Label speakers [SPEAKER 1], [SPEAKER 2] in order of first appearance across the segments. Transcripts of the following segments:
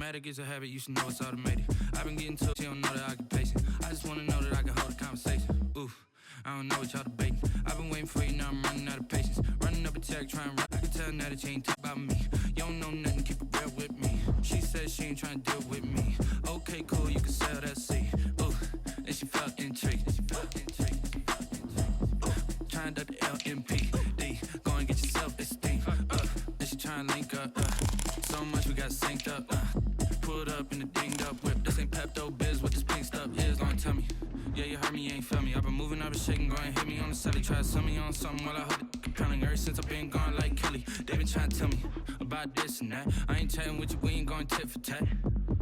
[SPEAKER 1] Automatic is a habit, you should know it's automated. I've been getting to it, you don't know that I can pace it. I just wanna know that I can hold a conversation. Oof, I don't know what y'all debating. I've been waiting for you, now I'm running out of patience. Running up a check, trying to run. I can tell now that you ain't talk about me. You don't know nothing, keep it real with me. She said she ain't trying to deal with me. Okay, cool, you can sell that seed. Ooh, and she felt intrigued. Trying to the LMPD. Go and get your self-esteem. And she trying to link up. So much we got synced up. Pulled up in the dinged up whip. This ain't Pepto-Biz, what this pink stuff is. Long tell me. Yeah, you heard me, you ain't felt me. I've been moving, I've been shaking, go and hit me on the celly. Try to sell me on something while I hold it compelling. Ever since I've been gone like Kelly. They been trying to tell me about this and that. I ain't chatting with you, we ain't going tit for tat.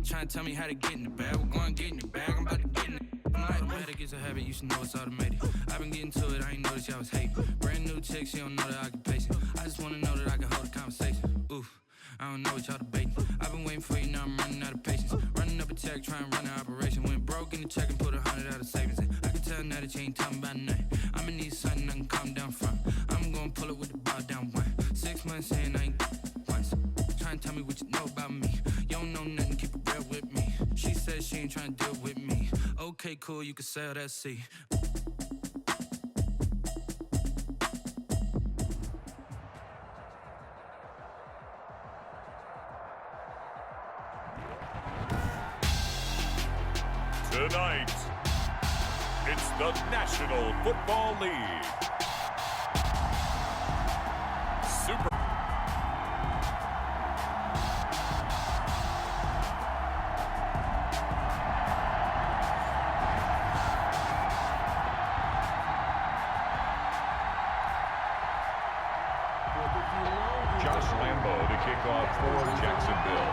[SPEAKER 1] Trying to tell me how to get in the bag. We're going to get in the bag, I'm about to get in it. Automatic is a habit, you should know it's automated. I've been getting to it, I ain't noticed y'all was hating. Brand new chick, she don't know that I can pace it. I just wanna know that I can hold a conversation. Oof, I don't know what y'all debating. I've been waiting for you, now I'm running out of patience. Running up a check, trying to run an operation. Went broke in the check and put 100 out of savings in. I can tell now that you ain't talking about nothing. I'ma need something I can calm down from. I'm gonna pull it with the bar down one. 6 months in, I ain't once. Trying to tell me what you know about me. You don't know nothing, keep it real with me. She said she ain't trying to deal with me. Okay, cool, you can sell that seed.
[SPEAKER 2] Tonight, it's the National Football League. Super. Josh Lambo to kick off for Jacksonville.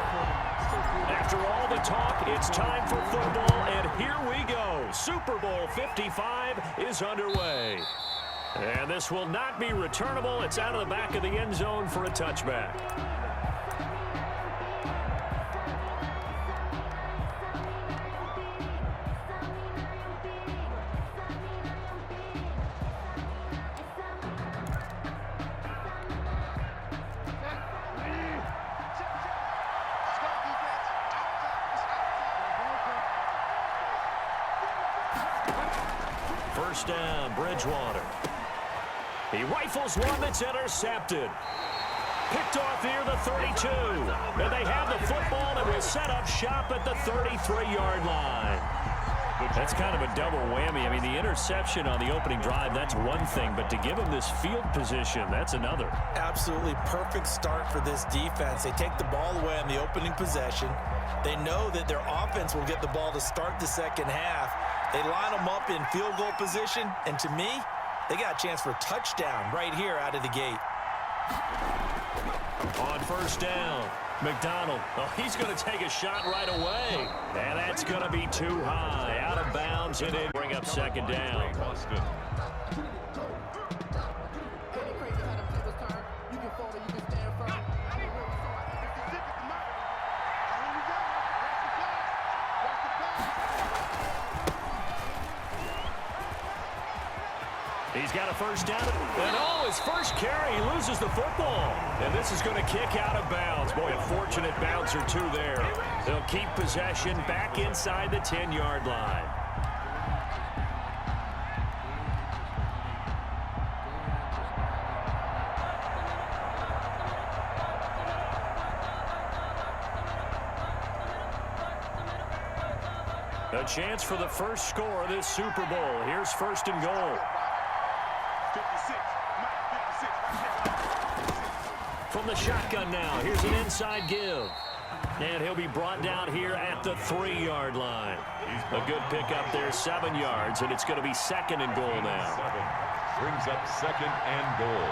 [SPEAKER 3] After all the talk, it's time for football, and here we go. Super Bowl 55 is underway. And this will not be returnable. It's out of the back of the end zone for a touchback. First down, Bridgewater. He rifles one that's intercepted. Picked off near the 32. And they have the football and will set up shop at the 33-yard line. That's kind of a double whammy. I mean, the interception on the opening drive, that's one thing. But to give him this field position, that's another.
[SPEAKER 4] Absolutely perfect start for this defense. They take the ball away on the opening possession. They know that their offense will get the ball to start the second half. They line them up in field goal position, and to me, they got a chance for a touchdown right here out of the gate.
[SPEAKER 3] On first down, McDonald. Oh, he's going to take a shot right away. And that's going to be too high. Out of bounds, and it bring up second down. He's got a first down. And oh, his first carry, he loses the football. And this is going to kick out of bounds. Boy, a fortunate bounce or two there. They'll keep possession back inside the 10-yard line. A chance for the first score of this Super Bowl. Here's first and goal. From the shotgun now, here's an inside give. And he'll be brought down here at the 3-yard line. A good pickup there, 7 yards, and it's going to be second and goal now.
[SPEAKER 2] Brings up second and goal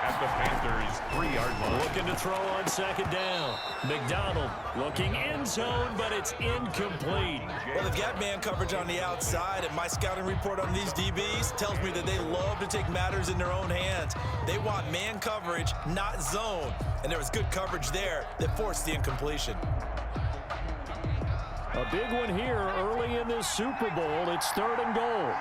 [SPEAKER 2] at the Panthers' 3-yard line.
[SPEAKER 3] Looking to throw on second down. McDonald looking end zone, but it's incomplete.
[SPEAKER 4] Well, they've got man coverage on the outside, and my scouting report on these DBs tells me that they love to take matters in their own hands. They want man coverage, not zone. And there was good coverage there that forced the incompletion.
[SPEAKER 3] A big one here early in this Super Bowl. It's third and goal.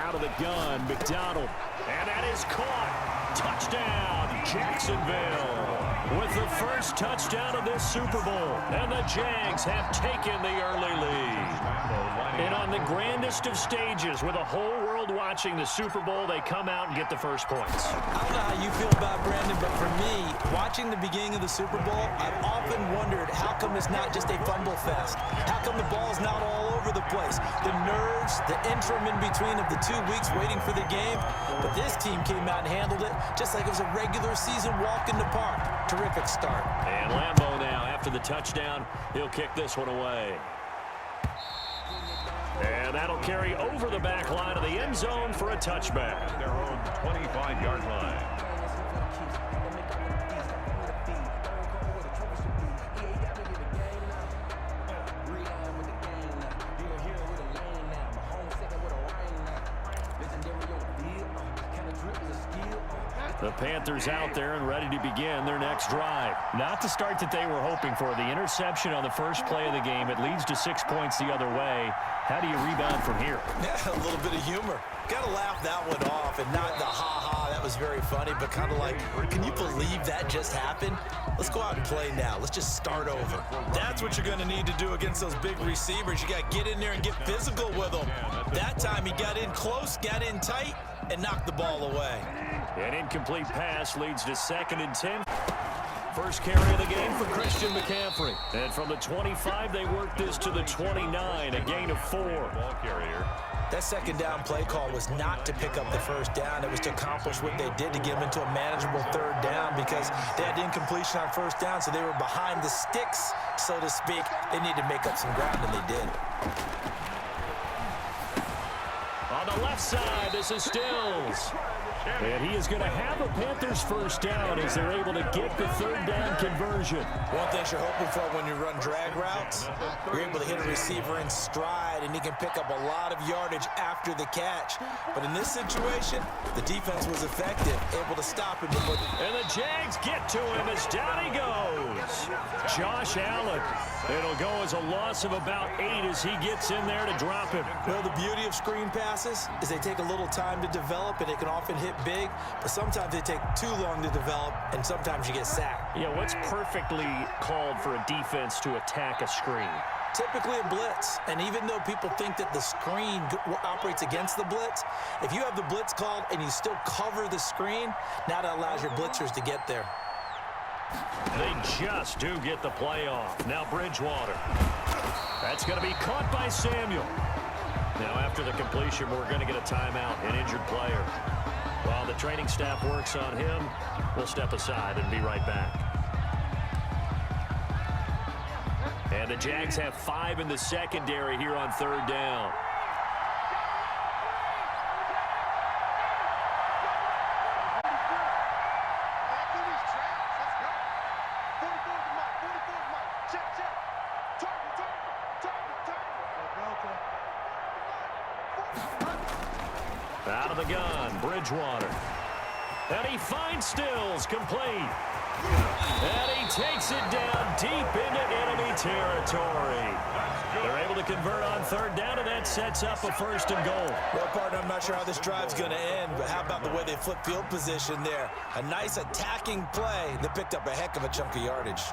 [SPEAKER 3] Out of the gun, McDonald. And that is caught. Touchdown, Jacksonville. With the first touchdown of this Super Bowl. And the Jags have taken the early lead. And on the grandest of stages, with the whole world watching the Super Bowl, they come out and get the first points.
[SPEAKER 4] I don't know how you feel about Brandon, but for me, watching the beginning of the Super Bowl, I've often wondered how come it's not just a fumble fest? How come the ball's not all over the place? The nerves, the interim in between of the 2 weeks waiting for the game. But this team came out and handled it just like it was a regular season walk in the park. Terrific start.
[SPEAKER 3] And Lambeau now, after the touchdown, he'll kick this one away. And that'll carry over the back line of the end zone for a touchback.
[SPEAKER 2] Their own 25-yard line.
[SPEAKER 3] The Panthers out there and ready to begin their next drive. Not the start that they were hoping for. The interception on the first play of the game. It leads to 6 points the other way. How do you rebound from here?
[SPEAKER 4] Yeah, a little bit of humor. Got to laugh that one off and not the ha-ha. That was very funny, but kind of like, can you believe that just happened? Let's go out and play now. Let's just start over. That's what you're going to need to do against those big receivers. You got to get in there and get physical with them. That time he got in close, got in tight, and knocked the ball away.
[SPEAKER 3] An incomplete pass leads to 2nd and 10. First carry of the game for Christian McCaffrey. And from the 25, they work this to the 29, a gain of 4.
[SPEAKER 2] Ball carrier.
[SPEAKER 4] That second down play call was not to pick up the first down. It was to accomplish what they did to get them into a manageable third down because they had incompletion on first down, so they were behind the sticks, so to speak. They needed to make up some ground, and they did.
[SPEAKER 3] On the left side, this is Stills. And he is going to have a Panthers first down as they're able to get the third down conversion.
[SPEAKER 4] One thing you're hoping for when you run drag routes, you're able to hit a receiver in stride, and he can pick up a lot of yardage after the catch. But in this situation, the defense was effective, able to stop him.
[SPEAKER 3] And the Jags get to him as down he goes. Josh Allen. It'll go as a loss of about 8 as he gets in there to drop him.
[SPEAKER 4] Well, the beauty of screen passes is they take a little time to develop, and they can often hit big, but sometimes they take too long to develop, and sometimes you get sacked.
[SPEAKER 3] Yeah, what's perfectly called for a defense to attack a screen?
[SPEAKER 4] Typically a blitz, and even though people think that the screen operates against the blitz, if you have the blitz called and you still cover the screen, now that allows your blitzers to get there.
[SPEAKER 3] They just do get the play off. Now Bridgewater. That's going to be caught by Samuel. Now after the completion, we're going to get a timeout, an injured player. While the training staff works on him, we'll step aside and be right back. And the Jags have 5 in the secondary here on third down. Out of the gun, Bridgewater. And he finds Stills, complete. And he takes it down deep into enemy territory. They're able to convert on third down, and that sets up a 1st and goal.
[SPEAKER 4] Well, partner, I'm not sure how this drive's going to end, but how about the way they flip field position there? A nice attacking play that picked up a heck of a chunk of yardage.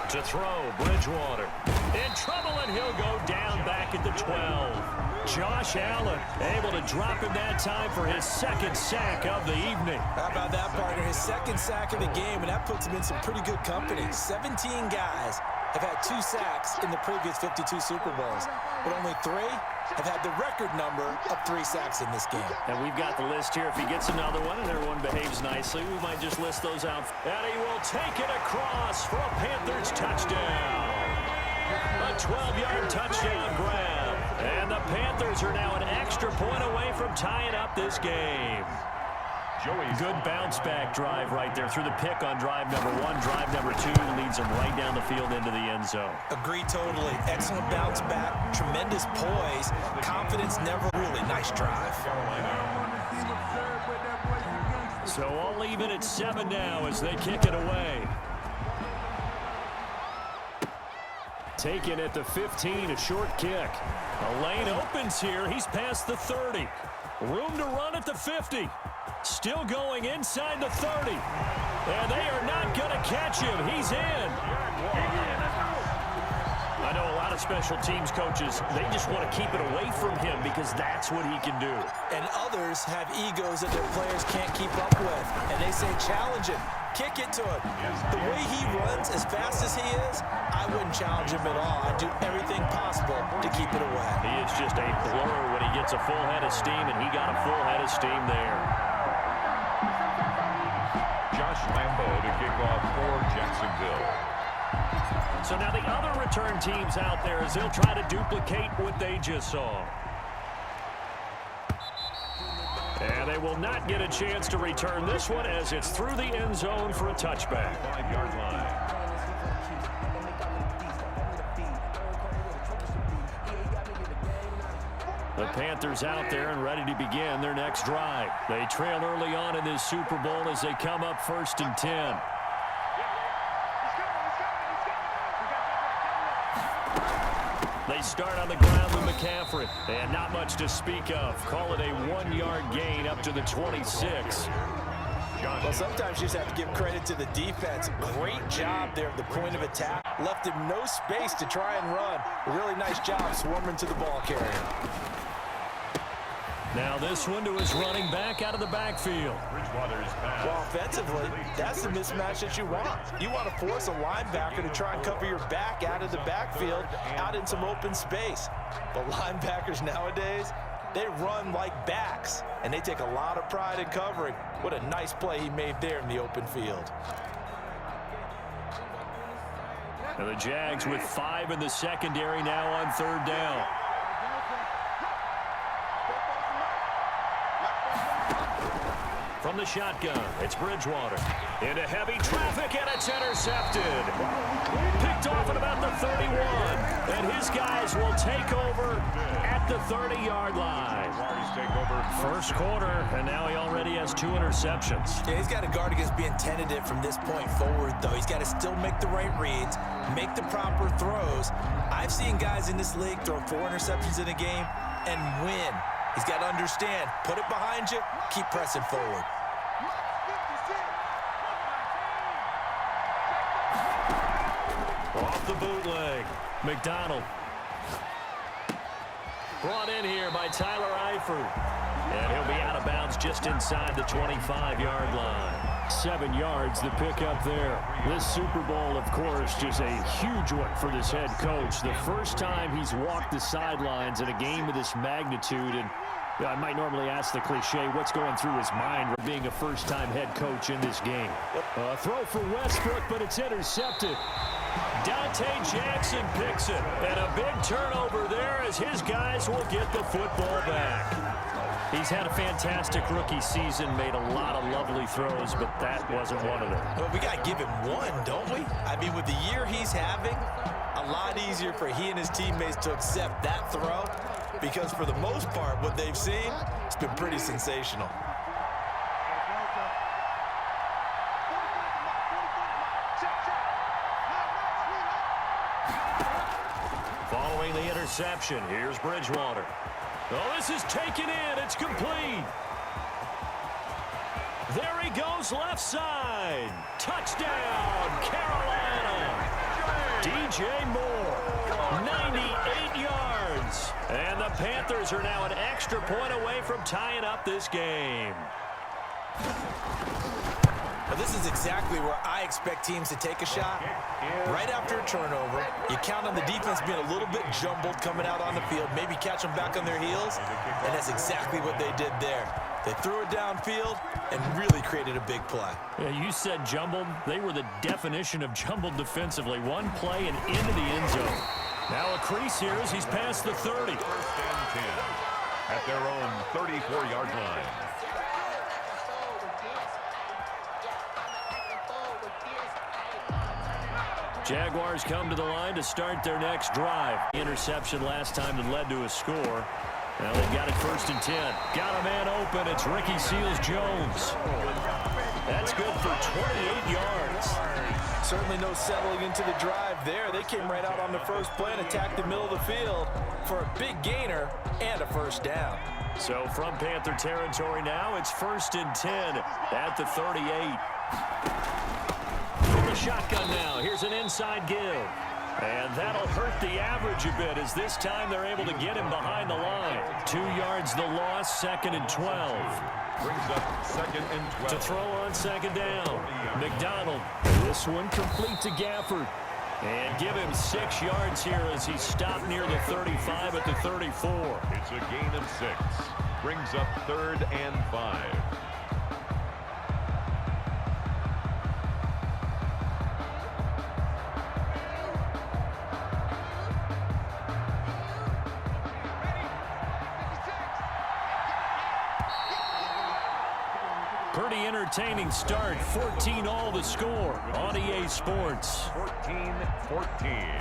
[SPEAKER 3] To throw, Bridgewater. In trouble, and he'll go down back at the 12. Josh Allen able to drop him that time for his 2nd sack of the evening.
[SPEAKER 4] How about that, partner? His 2nd sack of the game, and that puts him in some pretty good company. 17 guys have had 2 sacks in the previous 52 Super Bowls, but only 3 have had the record number of 3 sacks in this game.
[SPEAKER 3] And we've got the list here. If he gets another one and everyone behaves nicely, we might just list those out. And he will take it across for a Panthers touchdown. A 12-yard touchdown grab. And the Panthers are now an extra point away from tying up this game. Good bounce-back drive right there through the pick on drive number 1. Drive number 2 leads them right down the field into the end zone.
[SPEAKER 4] Agree totally. Excellent bounce back, tremendous poise, confidence never really. Nice drive.
[SPEAKER 3] So all even at 7 now as they kick it away. Taken at the 15, a short kick. A lane opens here. He's past the 30. Room to run at the 50. Still going inside the 30. And they are not going to catch him. He's in. I know a lot of special teams coaches, they just want to keep it away from him because that's what he can do.
[SPEAKER 4] And others have egos that their players can't keep up with. And they say, challenge him. Kick it to him. The way he runs as fast as he is, I wouldn't challenge him at all. I'd do everything possible to keep it away.
[SPEAKER 3] He is just a blur when he gets a full head of steam, and he got a full head of steam there.
[SPEAKER 2] Josh Lambo to kick off for Jacksonville.
[SPEAKER 3] So now the other return teams out there as they'll try to duplicate what they just saw. And they will not get a chance to return this one as it's through the end zone for a touchback.
[SPEAKER 2] 5-yard line.
[SPEAKER 3] The Panthers out there and ready to begin their next drive. They trail early on in this Super Bowl as they come up 1st and 10. They start on the ground with McCaffrey. And not much to speak of. Call it a 1-yard gain up to the 26.
[SPEAKER 4] Well, sometimes you just have to give credit to the defense. Great job there at the point of attack. Left him no space to try and run. A really nice job swarming to the ball carrier.
[SPEAKER 3] Now this one to his running back out of the backfield.
[SPEAKER 4] Well, offensively, that's the mismatch that you want. You want to force a linebacker to try and cover your back out of the backfield, out in some open space. But linebackers nowadays, they run like backs, and they take a lot of pride in covering. What a nice play he made there in the open field.
[SPEAKER 3] And the Jags with 5 in the secondary now on 3rd down. From the shotgun, it's Bridgewater. Into heavy traffic, and it's intercepted. Picked off at about the 31. And his guys will take over at the 30-yard line. First quarter, and now he already has 2 interceptions.
[SPEAKER 4] Yeah, he's got to guard against being tentative from this point forward, though. He's got to still make the right reads, make the proper throws. I've seen guys in this league throw 4 interceptions in a game and win. He's got to understand, put it behind you, keep pressing forward.
[SPEAKER 3] Off the bootleg, McDonald. Brought in here by Tyler Eifert. And he'll be out of bounds just inside the 25-yard line. 7 yards, the pickup there. This Super Bowl, of course, just a huge one for this head coach. The first time he's walked the sidelines in a game of this magnitude. And I might normally ask the cliche, what's going through his mind being a first-time head coach in this game? A throw for Westbrook, but it's intercepted. Dante Jackson picks it. And a big turnover there as his guys will get the football back. He's had a fantastic rookie season, made a lot of lovely throws, but that wasn't one of them.
[SPEAKER 4] Well, we got to give him one, don't we? I mean, with the year he's having, a lot easier for he and his teammates to accept that throw because for the most part, what they've seen, it's been pretty sensational.
[SPEAKER 3] Following the interception, here's Bridgewater. Oh, this is taken in. It's complete. There he goes, left side. Touchdown, Carolina. DJ Moore, 98 yards. And the Panthers are now an extra point away from tying up this game.
[SPEAKER 4] Well, this is exactly where I expect teams to take a shot. Right after a turnover, you count on the defense being a little bit jumbled coming out on the field, maybe catch them back on their heels, and that's exactly what they did there. They threw it downfield and really created a big play.
[SPEAKER 3] Yeah, you said jumbled. They were the definition of jumbled defensively. One play and into the end zone. Now a crease here as he's past the 30.
[SPEAKER 2] 1st and 10 at their own 34-yard line.
[SPEAKER 3] Jaguars come to the line to start their next drive. The interception last time that led to a score. Well, they've got it 1st and 10. Got a man open. It's Ricky Seals-Jones. That's good for 28 yards.
[SPEAKER 4] Certainly no settling into the drive there. They came right out on the first play and attacked the middle of the field for a big gainer and a 1st down.
[SPEAKER 3] So from Panther territory now, it's 1st and 10 at the 38. From the shotgun now, here's an inside give. And that'll hurt the average a bit as this time they're able to get him behind the line. 2 yards the loss, 2nd and 12.
[SPEAKER 2] Brings up 2nd and 12.
[SPEAKER 3] To throw on 2nd down. McDonald. This one complete to Gafford. And give him 6 yards here as he stopped near the 35 at the 34.
[SPEAKER 2] It's a gain of 6. Brings up 3rd and 5.
[SPEAKER 3] Pretty entertaining start. 14-all the score on EA Sports.
[SPEAKER 2] 14-14.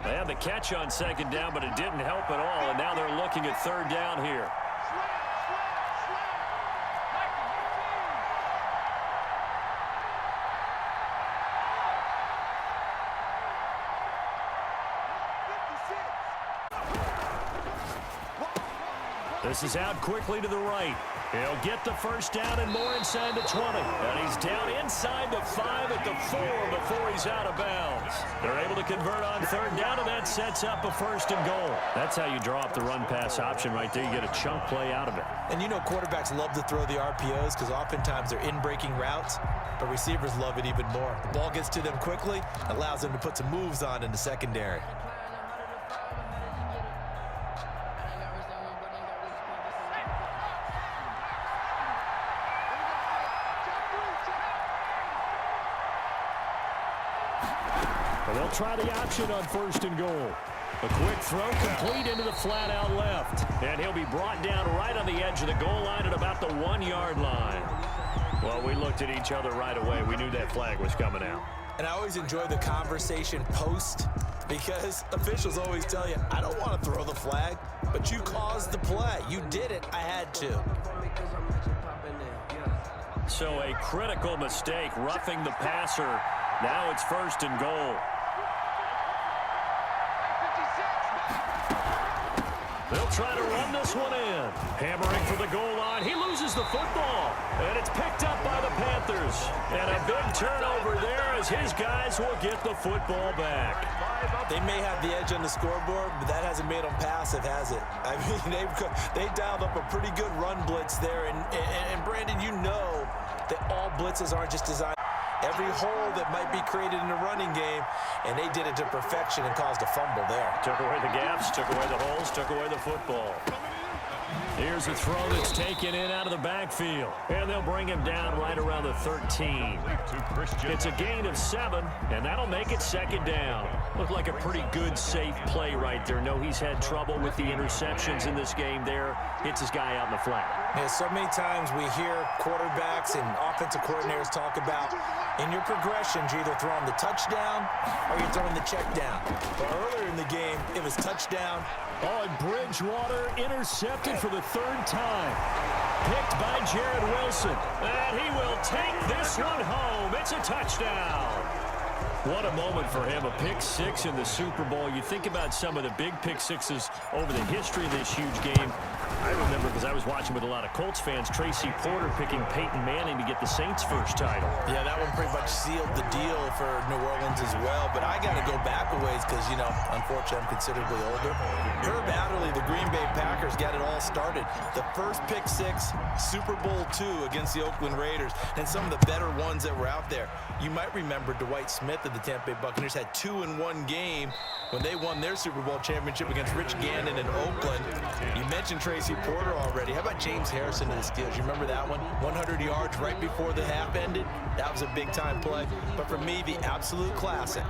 [SPEAKER 3] They had the catch on 2nd down, but it didn't help at all, and now they're looking at 3rd down here. This is out quickly to the right. He'll get the 1st down and more inside the 20. And he's down inside the 5 at the 4 before he's out of bounds. They're able to convert on 3rd down, and that sets up a 1st and goal. That's how you draw up the run-pass option right there. You get a chunk play out of it.
[SPEAKER 4] And you know quarterbacks love to throw the RPOs because oftentimes they're in-breaking routes, but receivers love it even more. The ball gets to them quickly, allows them to put some moves on in the secondary.
[SPEAKER 3] They'll try the option on 1st and goal. A quick throw complete into the flat out left. And he'll be brought down right on the edge of the goal line at about the 1-yard line. Well, we looked at each other right away. We knew that flag was coming out.
[SPEAKER 4] And I always enjoy the conversation post because officials always tell you, I don't want to throw the flag, but you caused the play. You did it. I had to.
[SPEAKER 3] So a critical mistake, roughing the passer. Now it's 1st and goal. They'll try to run this one in. Hammering for the goal line. He loses the football. And it's picked up by the Panthers. And a big turnover there as his guys will get the football back.
[SPEAKER 4] They may have the edge on the scoreboard, but that hasn't made them passive, has it? I mean, they dialed up a pretty good run blitz there. And Brandon, you know that all blitzes aren't just designed. Every hole that might be created in the running game, and they did it to perfection and caused a fumble there.
[SPEAKER 3] Took away the gaps, took away the holes, took away the football. Here's a throw that's taken in out of the backfield. And they'll bring him down right around the 13. It's a gain of 7, and that'll make it 2nd down. Looked like a pretty good, safe play right there. No, he's had trouble with the interceptions in this game there. Hits his guy out in the flat.
[SPEAKER 4] Yeah, so many times we hear quarterbacks and offensive coordinators talk about in your progressions, you're either throwing the touchdown or you're throwing the check down. But earlier in the game, it was touchdown.
[SPEAKER 3] Oh, and Bridgewater intercepted for the 3rd time. Picked by Jared Wilson. And he will take this one home. It's a touchdown. What a moment for him, a pick 6 in the Super Bowl. You think about some of the big pick 6s over the history of this huge game. I remember, because I was watching with a lot of Colts fans, Tracy Porter picking Peyton Manning to get the Saints' first title.
[SPEAKER 4] Yeah, that one pretty much sealed the deal for New Orleans as well. But I got to go back a ways because, you know, unfortunately, I'm considerably older. Herb Adderley, the Green Bay Packers, got it all started. The first pick 6, Super Bowl II against the Oakland Raiders, and some of the better ones that were out there. You might remember Dwight Smith of the Tampa Bay Buccaneers had 2 in one game when they won their Super Bowl championship against Rich Gannon in Oakland. You mentioned Tracy Porter already. How about James Harrison of the Steelers? You remember that one? 100 yards right before the half ended. That was a big-time play. But for me, the absolute classic,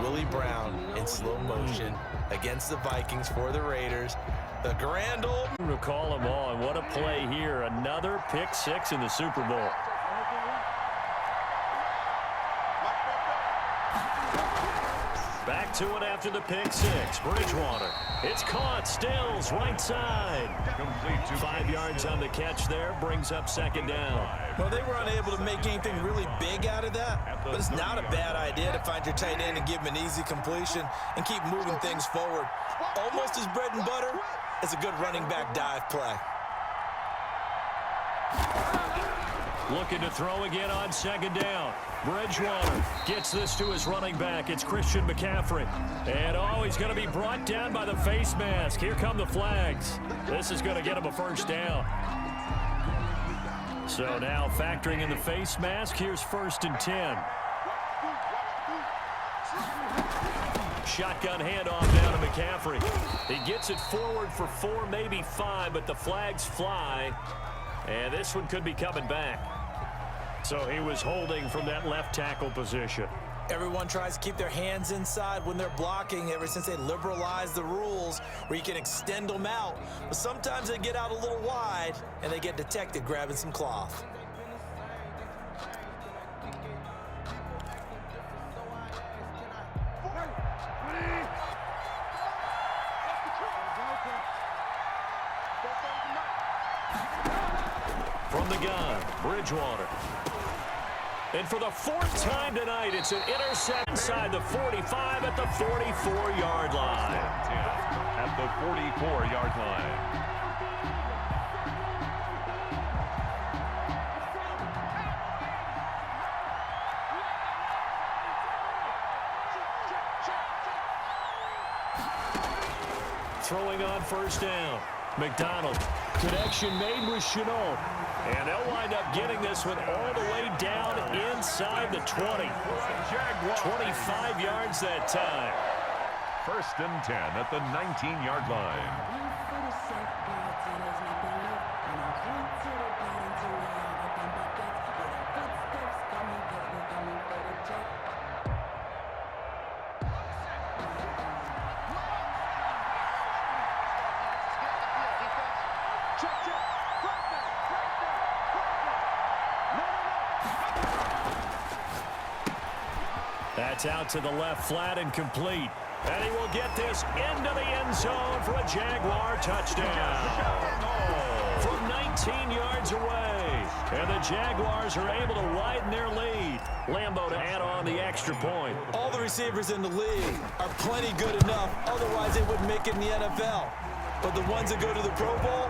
[SPEAKER 4] Willie Brown in slow motion against the Vikings for the Raiders. The grand old...
[SPEAKER 3] Recall them all, and what a play here. Another pick 6 in the Super Bowl. Back to it after the pick six. Bridgewater. It's caught. Stills right side.
[SPEAKER 2] Complete to
[SPEAKER 3] 5 yards on the catch there. Brings up second down.
[SPEAKER 4] Well, they were unable to make anything really big out of that, but it's not a bad idea to find your tight end and give him an easy completion and keep moving things forward. Almost as bread and butter as a good running back dive play.
[SPEAKER 3] Looking to throw again on second down. Bridgewater gets this to his running back. It's Christian McCaffrey. And, he's going to be brought down by the face mask. Here come the flags. This is going to get him a first down. So now factoring in the face mask, here's 1st and 10. Shotgun handoff down to McCaffrey. He gets it forward for 4, maybe 5, but the flags fly. And this one could be coming back. So he was holding from that left tackle position.
[SPEAKER 4] Everyone tries to keep their hands inside when they're blocking ever since they liberalized the rules where you can extend them out. But sometimes they get out a little wide and they get detected grabbing some cloth.
[SPEAKER 3] From the gun, Bridgewater. And for the 4th time tonight, it's an intercept inside the 45 at the 44-yard line.
[SPEAKER 2] At the 44-yard line.
[SPEAKER 3] Throwing on first down. McDonald. Connection made with Chenault. And they'll wind up getting this one all the way down inside the 20. 25 yards that time.
[SPEAKER 2] 1st and 10 at the 19-yard line.
[SPEAKER 3] That's out to the left, flat and complete. And he will get this into the end zone for a Jaguar touchdown. From 19 yards away. And the Jaguars are able to widen their lead. Lambeau to add on the extra point.
[SPEAKER 4] All the receivers in the league are plenty good enough. Otherwise, they wouldn't make it in the NFL. But the ones that go to the Pro Bowl,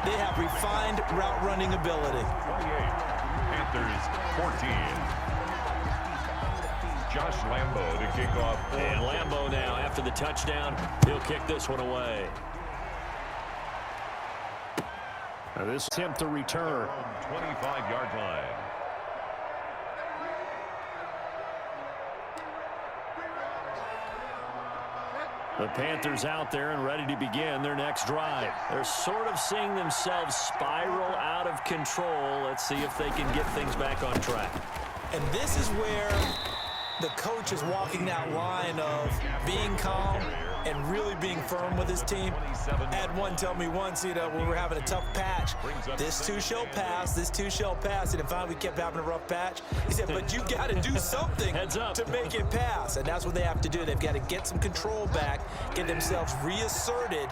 [SPEAKER 4] they have refined route running ability.
[SPEAKER 2] 28. Panthers 14. Josh Lambeau to kick off.
[SPEAKER 3] And Lambeau now, after the touchdown, he'll kick this one away. Now this attempt to return.
[SPEAKER 2] 25-yard line.
[SPEAKER 3] The Panthers out there and ready to begin their next drive. They're sort of seeing themselves spiral out of control. Let's see if they can get things back on track.
[SPEAKER 4] And this is where the coach is walking that line of being calm and really being firm with his team. I had one tell me once, when we were having a tough patch, this too shall pass, this too shall pass. And finally we kept having a rough patch. He said, but you got to do something to make it pass. And that's what they have to do. They've got to get some control back, get themselves reasserted,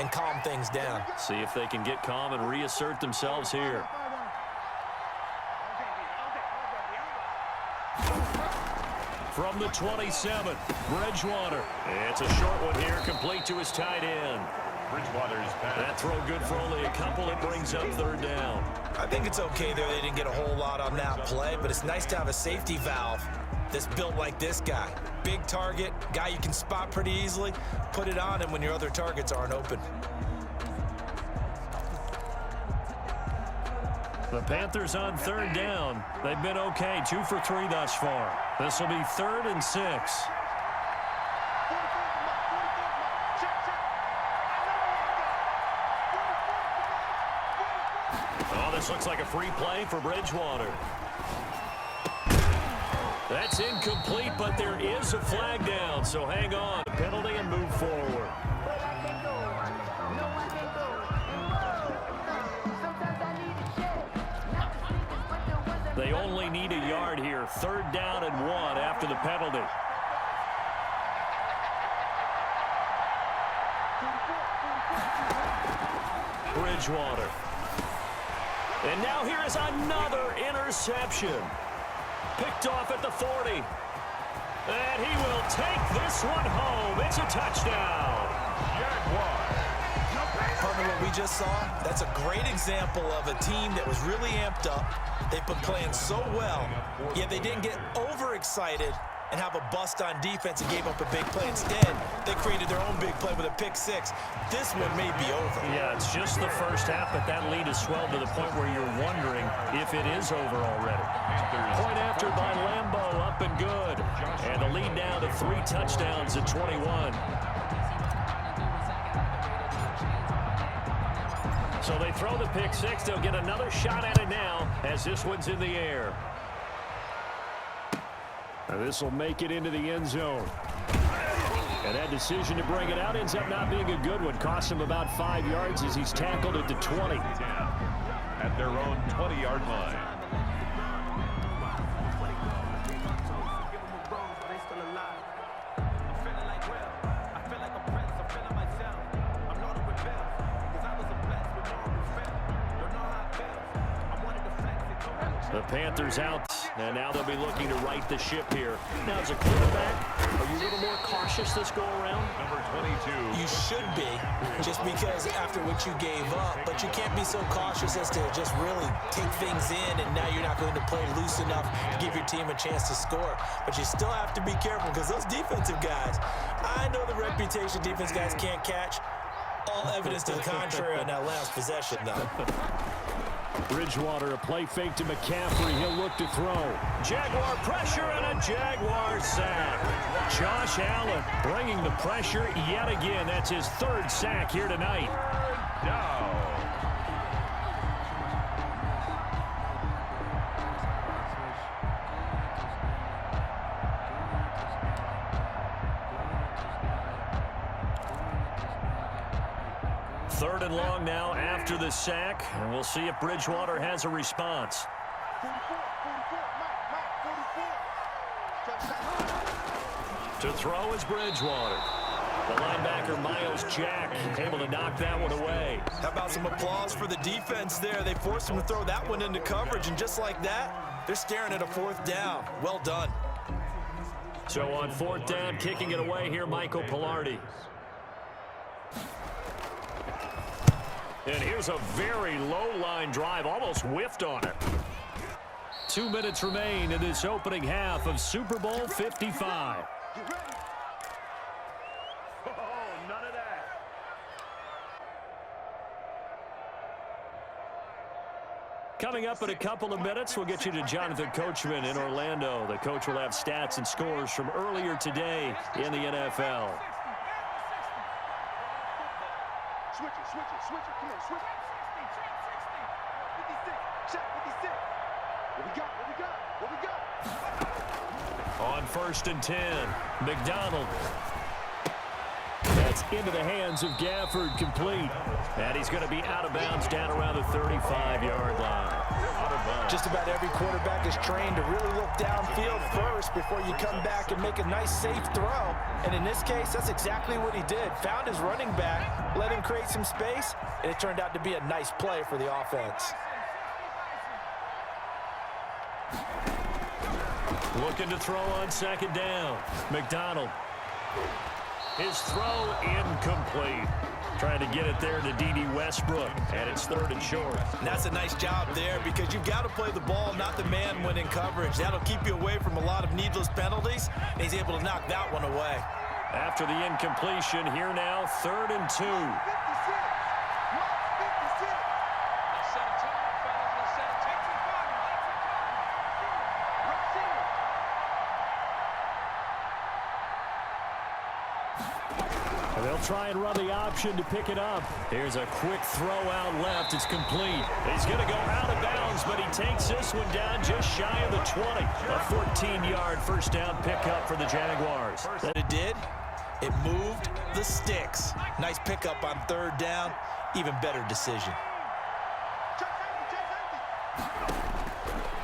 [SPEAKER 4] and calm things down.
[SPEAKER 3] See if they can get calm and reassert themselves here. From the 27, Bridgewater. It's a short one here, complete to his tight end.
[SPEAKER 2] Bridgewater's pass.
[SPEAKER 3] That throw good for only a couple. It brings up 3rd down.
[SPEAKER 4] I think it's okay there. They didn't get a whole lot on that play, but it's nice to have a safety valve that's built like this guy. Big target, guy you can spot pretty easily. Put it on him when your other targets aren't open.
[SPEAKER 3] The Panthers on 3rd down. They've been okay, 2 for 3 thus far. This will be 3rd and 6. Oh, this looks like a free play for Bridgewater. That's incomplete, but there is a flag down, so hang on. Penalty and move forward. They only need a yard here. 3rd down and 1 after the penalty. Bridgewater. And now here is another interception. Picked off at the 40. And he will take this one home. It's a touchdown.
[SPEAKER 4] Partner, what we just saw, that's a great example of a team that was really amped up. They've been playing so well, yet they didn't get overexcited and have a bust on defense and gave up a big play. Instead, they created their own big play with a pick six. This one may be over.
[SPEAKER 3] Yeah, it's just the first half, but that lead has swelled to the point where you're wondering if it is over already. Point after by Lambeau, up and good. And the lead now to 3 touchdowns at 21. So they throw the pick six. They'll get another shot at it now as this one's in the air. And this will make it into the end zone. And that decision to bring it out ends up not being a good one. Cost him about 5 yards as he's tackled at the 20.
[SPEAKER 2] At their own 20-yard line.
[SPEAKER 3] The Panthers out, and now they'll be looking to right the ship here. Now, as a quarterback, are you a little more cautious this go-around?
[SPEAKER 2] Number 22.
[SPEAKER 4] You should be, just because after what you gave up, but you can't be so cautious as to just really take things in, and now you're not going to play loose enough to give your team a chance to score. But you still have to be careful because those defensive guys, I know the reputation defense guys can't catch. All evidence to the contrary on that last possession, though.
[SPEAKER 3] Bridgewater, a play fake to McCaffrey. He'll look to throw. Jaguar pressure and a Jaguar sack. Josh Allen bringing the pressure yet again. That's his 3rd sack here tonight.
[SPEAKER 2] Down.
[SPEAKER 3] Third and long now after the sack, and we'll see if Bridgewater has a response. To throw is Bridgewater. The linebacker, Miles Jack, able to knock that one away.
[SPEAKER 4] How about some applause for the defense there? They forced him to throw that one into coverage, and just like that, they're staring at a 4th down. Well done.
[SPEAKER 3] So on 4th down, kicking it away here, Michael Pilardi. And here's a very low-line drive, almost whiffed on it. 2 minutes remain in this opening half of Super Bowl 55.
[SPEAKER 2] None of that.
[SPEAKER 3] Coming up in a couple of minutes, we'll get you to Jonathan Coachman in Orlando. The coach will have stats and scores from earlier today in the NFL.
[SPEAKER 5] Switch it, come on, switch it. 56, 56. What we got?
[SPEAKER 3] On 1st and 10, McDonald. That's into the hands of Gafford, complete. And he's going to be out of bounds down around the 35-yard line.
[SPEAKER 4] Just about every quarterback is trained to really look downfield first before you come back and make a nice, safe throw. And in this case, that's exactly what he did. Found his running back, let him create some space, and it turned out to be a nice play for the offense.
[SPEAKER 3] Looking to throw on 2nd down. McDonald. His throw incomplete. Trying to get it there to D.D. Westbrook, and it's 3rd and short.
[SPEAKER 4] And that's a nice job there because you've got to play the ball, not the man when in coverage. That'll keep you away from a lot of needless penalties, and he's able to knock that one away.
[SPEAKER 3] After the incompletion, here now, 3rd and 2. They'll try and run the option to pick it up. Here's a quick throw out left. It's complete. He's going to go out of bounds, but he takes this one down just shy of the 20. A 14-yard first down pickup for the Jaguars.
[SPEAKER 4] That it did. It moved the sticks. Nice pickup on 3rd down. Even better decision.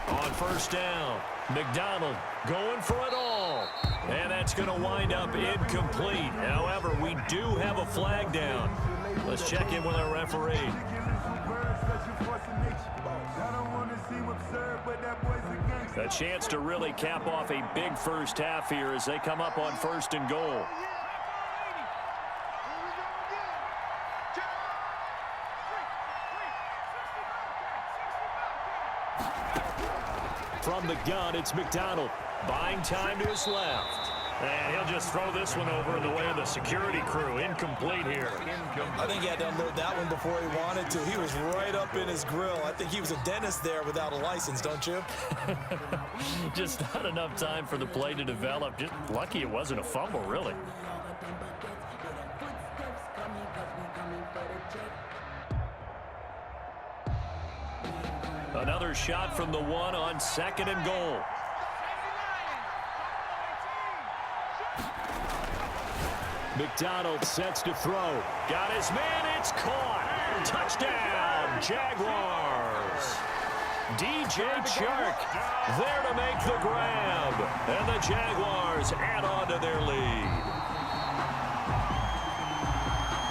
[SPEAKER 3] On 1st down, McDonald going for it all. And that's going to wind up incomplete. However, we do have a flag down. Let's check in with our referee. A chance to really cap off a big first half here as they come up on 1st and goal. From the gun, it's McDonald. Buying time to his left. And he'll just throw this one over in the way of the security crew. Incomplete here.
[SPEAKER 4] I think he had to unload that one before he wanted to. He was right up in his grill. I think he was a dentist there without a license, don't you?
[SPEAKER 3] Just not enough time for the play to develop. Just lucky it wasn't a fumble, really. Another shot from the one on 2nd and goal. McDonald sets to throw. Got his man. It's caught. Touchdown, Jaguars. DJ Chark there to make the grab. And the Jaguars add on to their lead.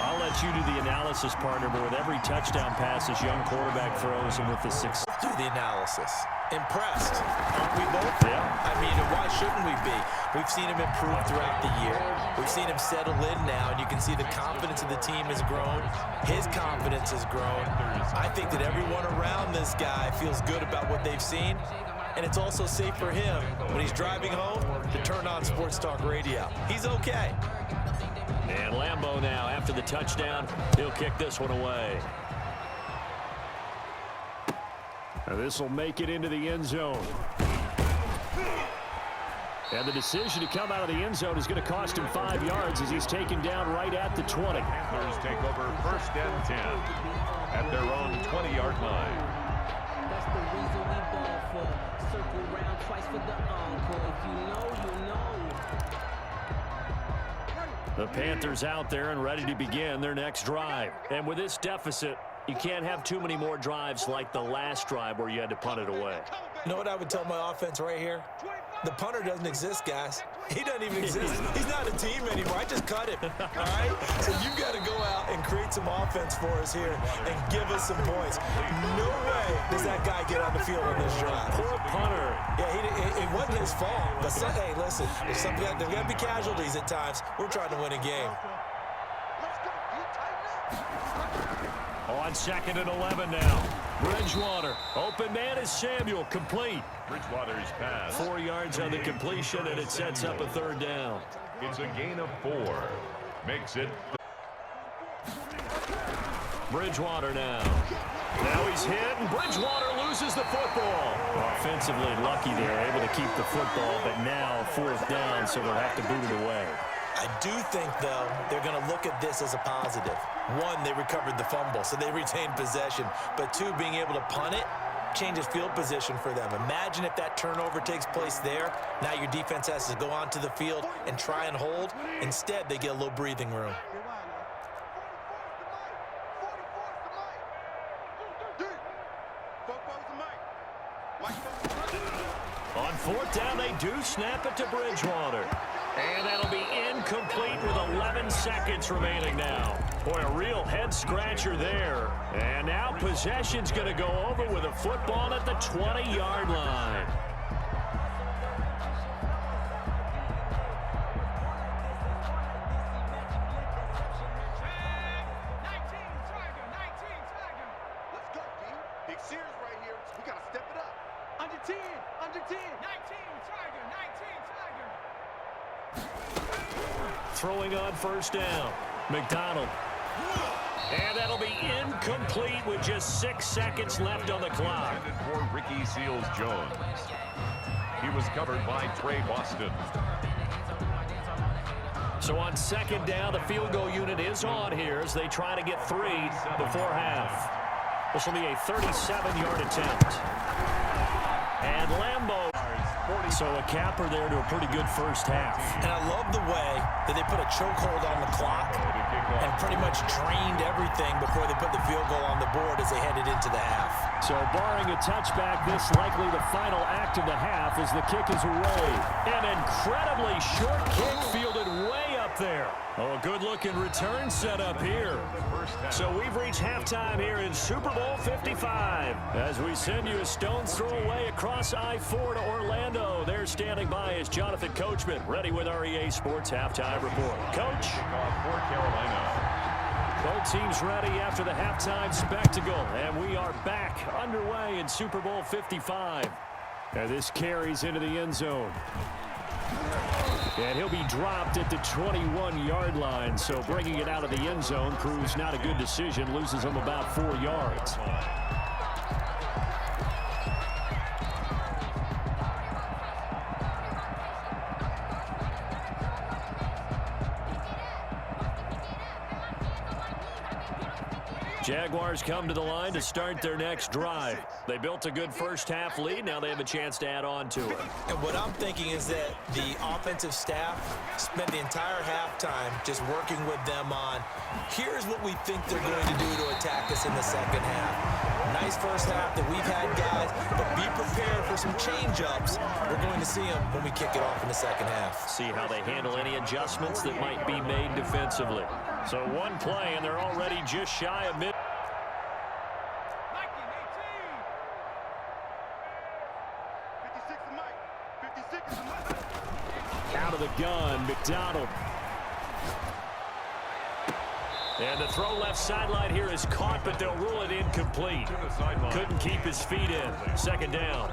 [SPEAKER 3] I'll let you do the analysis, partner, but with every touchdown pass this young quarterback throws and with the success.
[SPEAKER 4] Do the analysis. Impressed, aren't we both?
[SPEAKER 3] Yeah.
[SPEAKER 4] I mean, why shouldn't we be? We've seen him improve throughout the year. We've seen him settle in now, and you can see the confidence of the team has grown. His confidence has grown. I think that everyone around this guy feels good about what they've seen, and it's also safe for him when he's driving home to turn on Sports Talk Radio. He's okay.
[SPEAKER 3] And Lambeau now, after the touchdown, he'll kick this one away. This will make it into the end zone. And the decision to come out of the end zone is going to cost him 5 yards as he's taken down right at the 20.
[SPEAKER 2] Panthers take over 1st and 10 at their own 20-yard line.
[SPEAKER 6] That's the reason we ball for. Circle round twice for the encore. If you know, you know.
[SPEAKER 3] The Panthers out there and ready to begin their next drive. And with this deficit, you can't have too many more drives like the last drive where you had to punt it away.
[SPEAKER 4] You know what I would tell my offense right here? The punter doesn't exist, guys. He doesn't even exist. He's not a team anymore. I just cut him, all right? So you've got to go out and create some offense for us here and give us some points. No way does that guy get on the field on this drive.
[SPEAKER 3] Poor punter.
[SPEAKER 4] Yeah, it wasn't his fault. But, hey, listen, there's got to be casualties at times. We're trying to win a game.
[SPEAKER 3] On 2nd and 11 now. Bridgewater. Open man is Samuel. Complete.
[SPEAKER 2] Bridgewater's pass.
[SPEAKER 3] 4 yards on the completion, and it sets up a 3rd down.
[SPEAKER 2] It's a gain of 4. Makes it.
[SPEAKER 3] Bridgewater now. Now he's hit, and Bridgewater loses the football. Offensively lucky they're able to keep the football, but now 4th down, so they'll have to boot it away.
[SPEAKER 4] I do think, though, they're going to look at this as a positive. One, they recovered the fumble, so they retained possession. But two, being able to punt it changes field position for them. Imagine if that turnover takes place there. Now your defense has to go onto the field and try and hold. Instead, they get a little breathing room.
[SPEAKER 3] On 4th down, they do snap it to Bridgewater. And that'll be incomplete with 11 seconds remaining now. Boy, a real head-scratcher there. And now possession's going to go over with a football at the 20-yard line.
[SPEAKER 5] Let's go, D. Big Sears right here. We got to step it up. Under 10, under 10. 19, Tiger, 19, Tiger.
[SPEAKER 3] Throwing on 1st down. McDonald. And that'll be incomplete with just 6 seconds left on the clock.
[SPEAKER 2] For Ricky Seals-Jones. He was covered by Trey Boston.
[SPEAKER 3] So on 2nd down, the field goal unit is on here as they try to get 3 before half. This will be a 37-yard attempt. And Lambeau.
[SPEAKER 2] 40
[SPEAKER 3] So a capper there to a pretty good first half.
[SPEAKER 4] And I love the way that they put a chokehold on the clock and pretty much drained everything before they put the field goal on the board as they headed into the half.
[SPEAKER 3] So barring a touchback, this likely the final act of the half as the kick is away. An incredibly short kick fielded way up there. Oh, a good-looking return set up here. So we've reached halftime here in Super Bowl 55. As we send you a stone's throw away across I-4 to Orlando. There standing by is Jonathan Coachman, ready with our EA Sports Halftime Report. Coach.
[SPEAKER 2] For Carolina.
[SPEAKER 3] Both teams ready after the halftime spectacle. And we are back underway in Super Bowl 55. And this carries into the end zone. And he'll be dropped at the 21-yard line. So bringing it out of the end zone proves not a good decision. Loses him about 4 yards. Jaguars come to the line to start their next drive. They built a good first-half lead. Now they have a chance to add on to it.
[SPEAKER 4] And what I'm thinking is that the offensive staff spent the entire halftime just working with them on, here's what we think they're going to do to attack us in the second half. Nice first half that we've had, guys, but be prepared for some change-ups. We're going to see them when we kick it off in the second half.
[SPEAKER 3] See how they handle any adjustments that might be made defensively. So one play, and they're already just shy of mid. Out of the gun, McDonald. And the throw left sideline here is caught, but they'll rule it incomplete. Couldn't keep his feet in. Second down.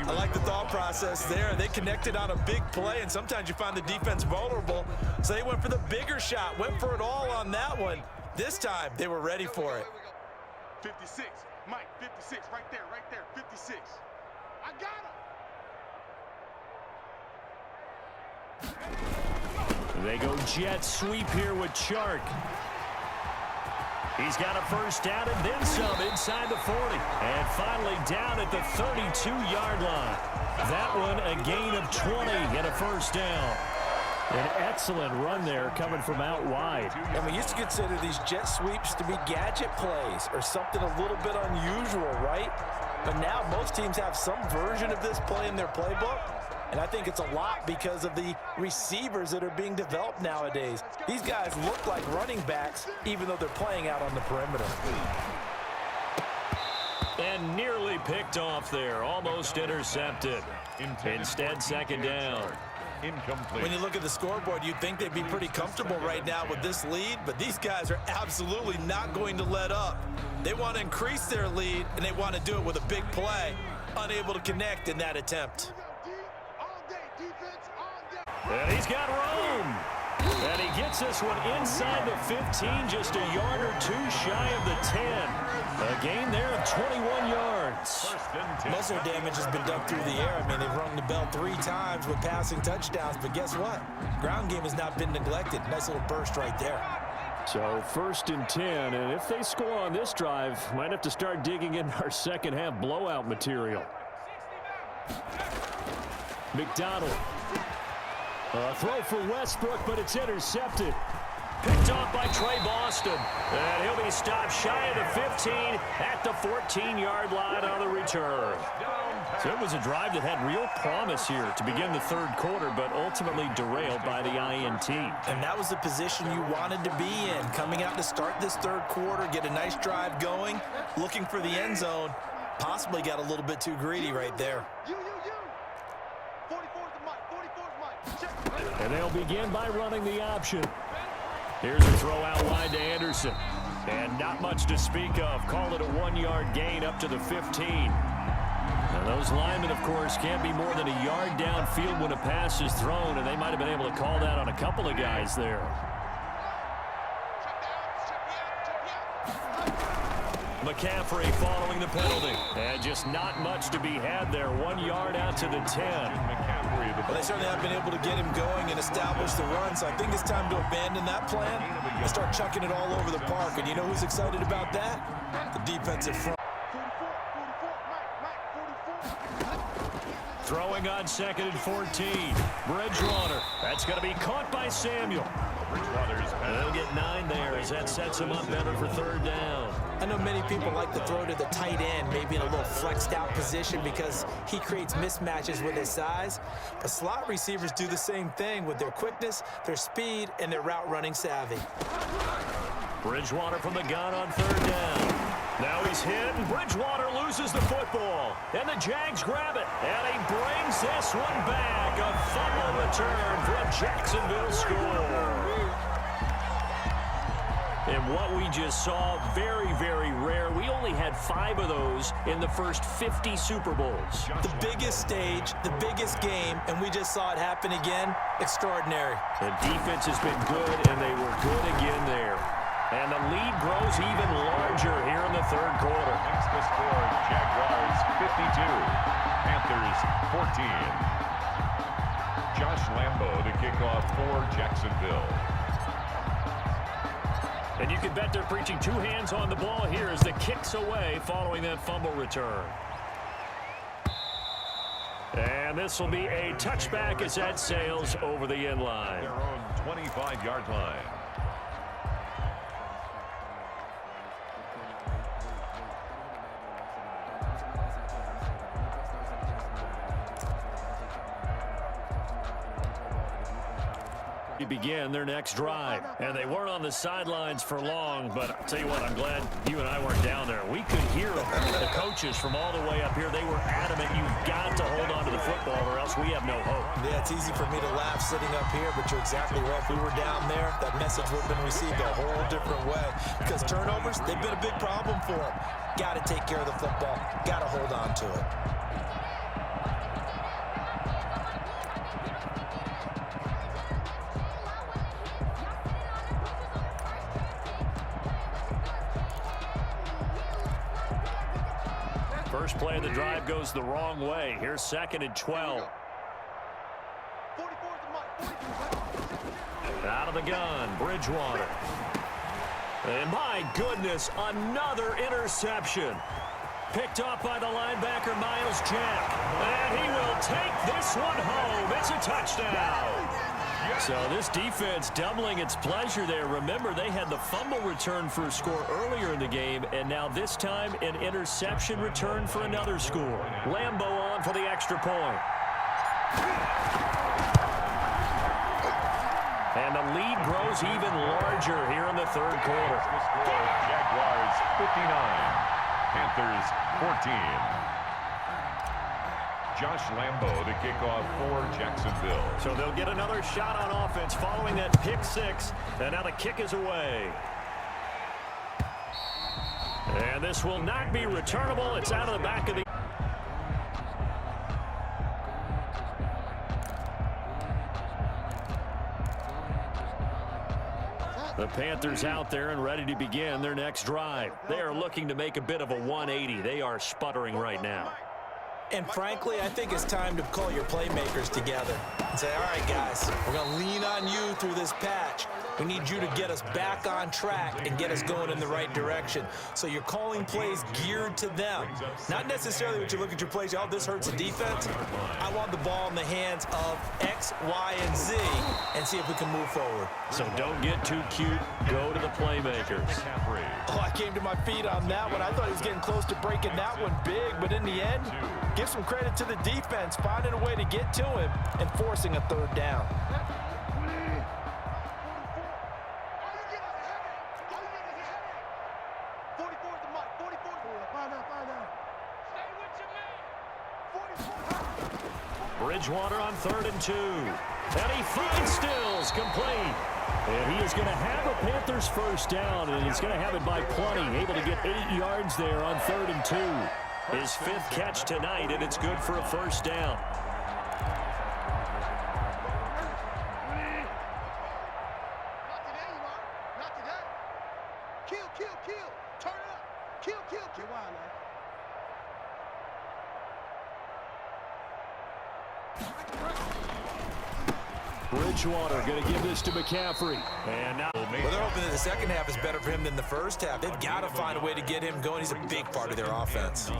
[SPEAKER 4] I like the thought process there. They connected on a big play, and sometimes you find the defense vulnerable. So they went for the bigger shot, went for it all on that one. This time, they were ready for it.
[SPEAKER 5] 56, Mike, 56, right there, 56. I got him.
[SPEAKER 3] They go jet sweep here with Chark. He's got a first down and then some inside the 40. And finally down at the 32-yard line. That one a gain of 20 and a first down. An excellent run there coming from out wide.
[SPEAKER 4] And we used to consider these jet sweeps to be gadget plays or something a little bit unusual, right? But now most teams have some version of this play in their playbook. And I think it's a lot because of the receivers that are being developed nowadays. These guys look like running backs, even though they're playing out on the perimeter.
[SPEAKER 3] And nearly picked off there. Almost intercepted. Instead, second down.
[SPEAKER 2] Incomplete.
[SPEAKER 4] When you look at the scoreboard, you'd think they'd be pretty comfortable right now with this lead, but these guys are absolutely not going to let up. They want to increase their lead, and they want to do it with a big play. Unable to connect in that attempt.
[SPEAKER 3] And he's got room. And he gets this one inside the 15, just a yard or two shy of the 10. A gain there of 21 yards.
[SPEAKER 4] Muscle damage has been done through the air. I mean, they've rung the bell 3 times with passing touchdowns, but guess what? Ground game has not been neglected. Nice little burst right there.
[SPEAKER 3] So first and 10, and if they score on this drive, might have to start digging in our second half blowout material. McDonald. A throw for Westbrook, but it's intercepted. Picked off by Trey Boston. And he'll be stopped shy of the 15 at the 14-yard line on the return. So it was a drive that had real promise here to begin the third quarter, but ultimately derailed by the INT.
[SPEAKER 4] And that was the position you wanted to be in. Coming out to start this third quarter, get a nice drive going, looking for the end zone. Possibly got a little bit too greedy right there.
[SPEAKER 3] And they'll begin by running the option. Here's a throw out wide to Anderson. And not much to speak of. Call it a 1-yard gain up to the 15. Now those linemen, of course, can't be more than a yard downfield when a pass is thrown, and they might have been able to call that on a couple of guys there. McCaffrey following the penalty. And just not much to be had there. 1 yard out to the 10.
[SPEAKER 4] Well, they certainly have been able to get him going and establish the run, so I think it's time to abandon that plan and start chucking it all over the park. And you know who's excited about that? The defensive front.
[SPEAKER 3] Throwing on 2nd and 14. Bridgewater. That's going to be caught by Samuel. They'll get 9 there as that sets him up better for 3rd down.
[SPEAKER 4] I know many people like to throw to the tight end, maybe in a little flexed out position because he creates mismatches with his size. But slot receivers do the same thing with their quickness, their speed, and their route running savvy.
[SPEAKER 3] Bridgewater from the gun on 3rd down. Now he's hit, and Bridgewater loses the football. And the Jags grab it, and he brings this one back. A fumble return for a Jacksonville score. And what we just saw, very, very rare. We only had 5 of those in the first 50 Super Bowls.
[SPEAKER 4] The biggest stage, the biggest game, and we just saw it happen again. Extraordinary.
[SPEAKER 3] The defense has been good, and they were good again there. And the lead grows even larger here in the 3rd quarter.
[SPEAKER 2] Makes the score Jaguars 52, Panthers 14. Josh Lambo to kick off for Jacksonville.
[SPEAKER 3] And you can bet they're preaching 2 hands on the ball here as the kick's away following that fumble return. And this will be a touchback as that sails over the end line.
[SPEAKER 2] Their own 25-yard line.
[SPEAKER 3] Begin their next drive, and they weren't on the sidelines for long, but I'll tell you what, I'm glad you and I weren't down there. We could hear the coaches from all the way up here. They were adamant, you've got to hold on to the football or else we have no hope.
[SPEAKER 4] Yeah, it's easy for me to laugh sitting up here, but you're exactly right. If we were down there, that message would have been received a whole different way, because turnovers, they've been a big problem for them. Got to take care of the football, got to hold on to it.
[SPEAKER 3] First play of the drive goes the wrong way. Here's 2nd and 12. Out of the gun, Bridgewater. And my goodness, another interception. Picked off by the linebacker, Miles Jack. And he will take this one home. It's a touchdown. So this defense doubling its pleasure there. Remember, they had the fumble return for a score earlier in the game, and now this time an interception return for another score. Lambo on for the extra point. And the lead grows even larger here in the 3rd quarter.
[SPEAKER 2] The score, Jaguars 59, Panthers 14. Josh Lambo to kick off for Jacksonville.
[SPEAKER 3] So they'll get another shot on offense following that pick 6. And now the kick is away. And this will not be returnable. It's out of the back of the... The Panthers out there and ready to begin their next drive. They are looking to make a bit of a 180. They are sputtering right now.
[SPEAKER 4] And frankly, I think it's time to call your playmakers together and say, all right, guys, we're going to lean on you through this patch. We need you to get us back on track and get us going in the right direction. So you're calling plays geared to them. Not necessarily when you look at your plays, oh, this hurts the defense. I want the ball in the hands of X, Y, and Z and see if we can move forward.
[SPEAKER 3] So don't get too cute. Go to the playmakers.
[SPEAKER 4] Oh, I came to my feet on that one. I thought he was getting close to breaking that one big, but in the end, give some credit to the defense, finding a way to get to him and forcing a 3rd down.
[SPEAKER 3] Bridgewater on 3rd and 2. And he finds Stills complete. And he is going to have a Panthers first down, and he's going to have it by plenty. Able to get 8 yards there on 3rd and 2. His 5th catch tonight, and it's good for a first down. Bridgewater going to give this to McCaffrey. And now
[SPEAKER 4] well, they're hoping that the second half is better for him than the first half. They've got to find a way to get him going. He's a big part of their offense.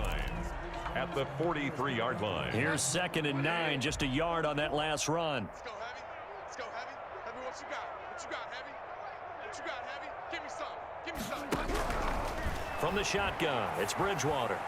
[SPEAKER 2] at the 43-yard line.
[SPEAKER 3] Here's 2nd and 9, just a yard on that last run.
[SPEAKER 5] Let's go, Heavy. Let's go, Heavy. Heavy, what you got? What you got, Heavy? What you got, Heavy? Give me some. Give me some.
[SPEAKER 3] From the shotgun, it's Bridgewater.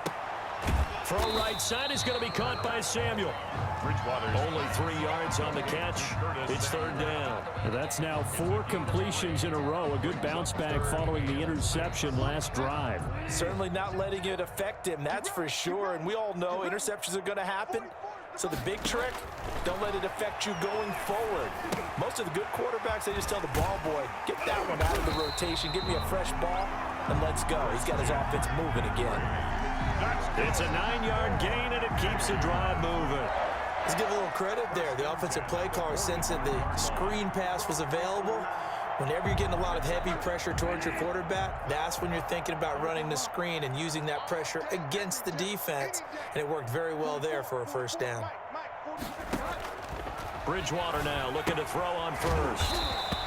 [SPEAKER 3] Throw right side is going to be caught by Samuel.
[SPEAKER 2] Bridgewater's
[SPEAKER 3] Only 3 yards on the catch. It's 3rd down.
[SPEAKER 7] That's now 4 completions in a row. A good bounce back following the interception last drive.
[SPEAKER 4] Certainly not letting it affect him, that's for sure. And we all know interceptions are going to happen. So the big trick, don't let it affect you going forward. Most of the good quarterbacks, they just tell the ball boy, get that one out of the rotation, give me a fresh ball, and let's go. He's got his offense moving again.
[SPEAKER 3] It's a 9-yard gain, and it keeps the drive moving.
[SPEAKER 4] Let's give a little credit there. The offensive play caller sensed that the screen pass was available. Whenever you're getting a lot of heavy pressure towards your quarterback, that's when you're thinking about running the screen and using that pressure against the defense. And it worked very well there for a 1st down.
[SPEAKER 3] Bridgewater now looking to throw on first.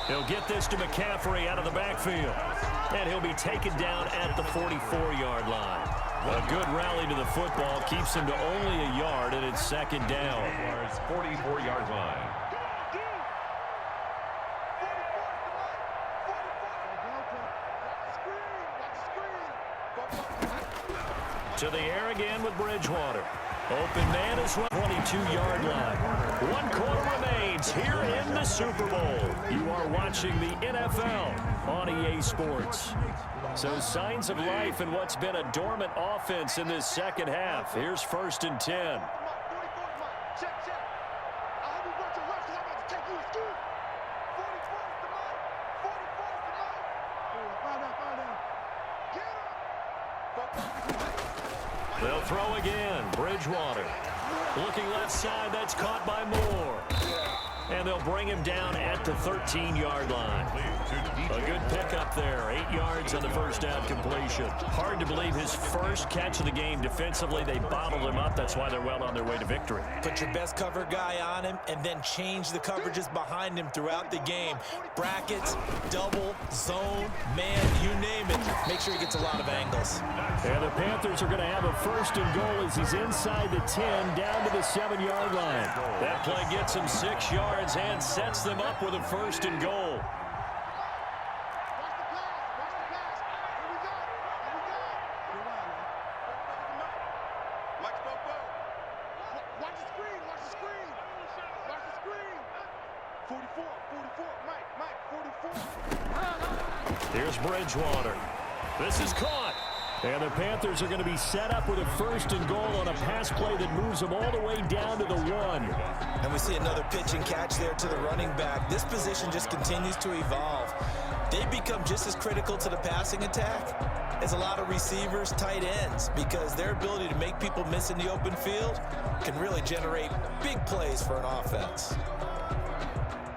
[SPEAKER 3] He'll get this to McCaffrey out of the backfield. And he'll be taken down at the 44-yard line. A good rally to the football keeps him to only a yard, and it's 2nd down.
[SPEAKER 2] 44-yard line.
[SPEAKER 3] To the air again with Bridgewater. Open man is 22-yard line. 1 quarter remains here in the Super Bowl. You are watching the NFL on EA Sports. So signs of life in what's been a dormant offense in this 2nd half. Here's 1st and 10. They'll throw again. Bridgewater. Looking left side. That's caught by Moore. And they'll bring him down at the 13-yard line. A good pickup there. 8 yards on the 1st down completion. Hard to believe his first catch of the game. Defensively, they bottled him up. That's why they're well on their way to victory.
[SPEAKER 4] Put your best cover guy on him and then change the coverages behind him throughout the game. Brackets, double, zone, man, you name it. Make sure he gets a lot of angles.
[SPEAKER 7] And the Panthers are going to have a 1st and goal as he's inside the 10 down to the 7-yard line.
[SPEAKER 3] That play gets him 6 yards and sets them up with a 1st and goal. Here's Bridgewater. This is caught.
[SPEAKER 7] And the Panthers are going to be set up with a 1st and goal on a pass play that moves them all the way down to the 1.
[SPEAKER 4] And we see another pitch and catch there to the running back. This position just continues to evolve. They become just as critical to the passing attack as a lot of receivers, tight ends, because their ability to make people miss in the open field can really generate big plays for an offense.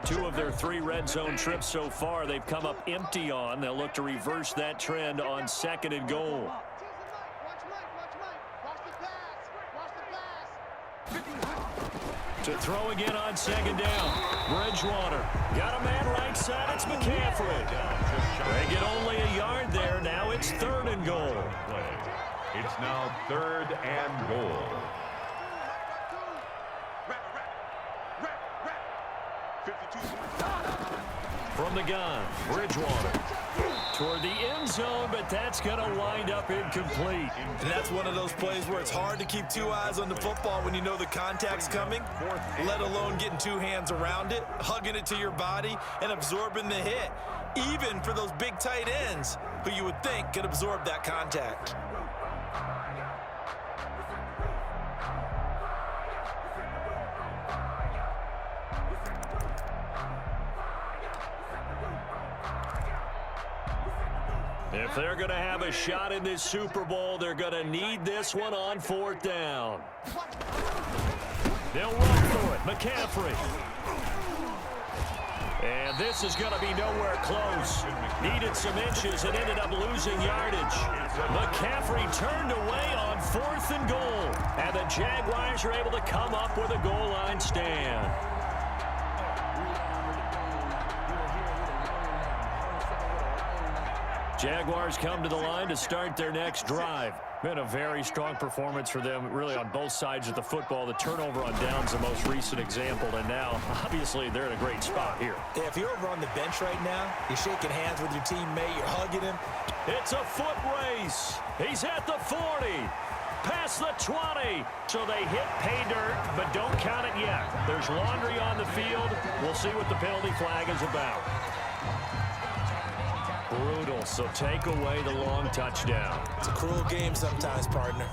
[SPEAKER 3] 2 of their 3 red zone trips so far, they've come up empty on. They'll look to reverse that trend on 2nd and goal. To throw again on 2nd down. Bridgewater got a man right side. It's McCaffrey. They get only a yard there. Now it's 3rd and goal.
[SPEAKER 2] It's now 3rd and goal.
[SPEAKER 3] From the gun, Bridgewater toward the end zone, but that's going to wind up incomplete.
[SPEAKER 4] And that's one of those plays where it's hard to keep 2 eyes on the football when you know the contact's coming, let alone getting 2 hands around it, hugging it to your body, and absorbing the hit, even for those big tight ends who you would think could absorb that contact.
[SPEAKER 3] If they're going to have a shot in this Super Bowl, they're going to need this one on 4th down. They'll run for it. McCaffrey. And this is going to be nowhere close. Needed some inches and ended up losing yardage. McCaffrey turned away on 4th and goal. And the Jaguars are able to come up with a goal line stand. Jaguars come to the line to start their next drive.
[SPEAKER 7] Been a very strong performance for them, really, on both sides of the football. The turnover on downs, the most recent example, and now, obviously, they're in a great spot here.
[SPEAKER 4] Yeah, if you're over on the bench right now, you're shaking hands with your teammate, you're hugging him.
[SPEAKER 3] It's a foot race. He's at the 40, past the 20. So they hit pay dirt, but don't count it yet. There's laundry on the field. We'll see what the penalty flag is about. Brutal, so take away the long touchdown.
[SPEAKER 4] It's a cruel game sometimes, partner.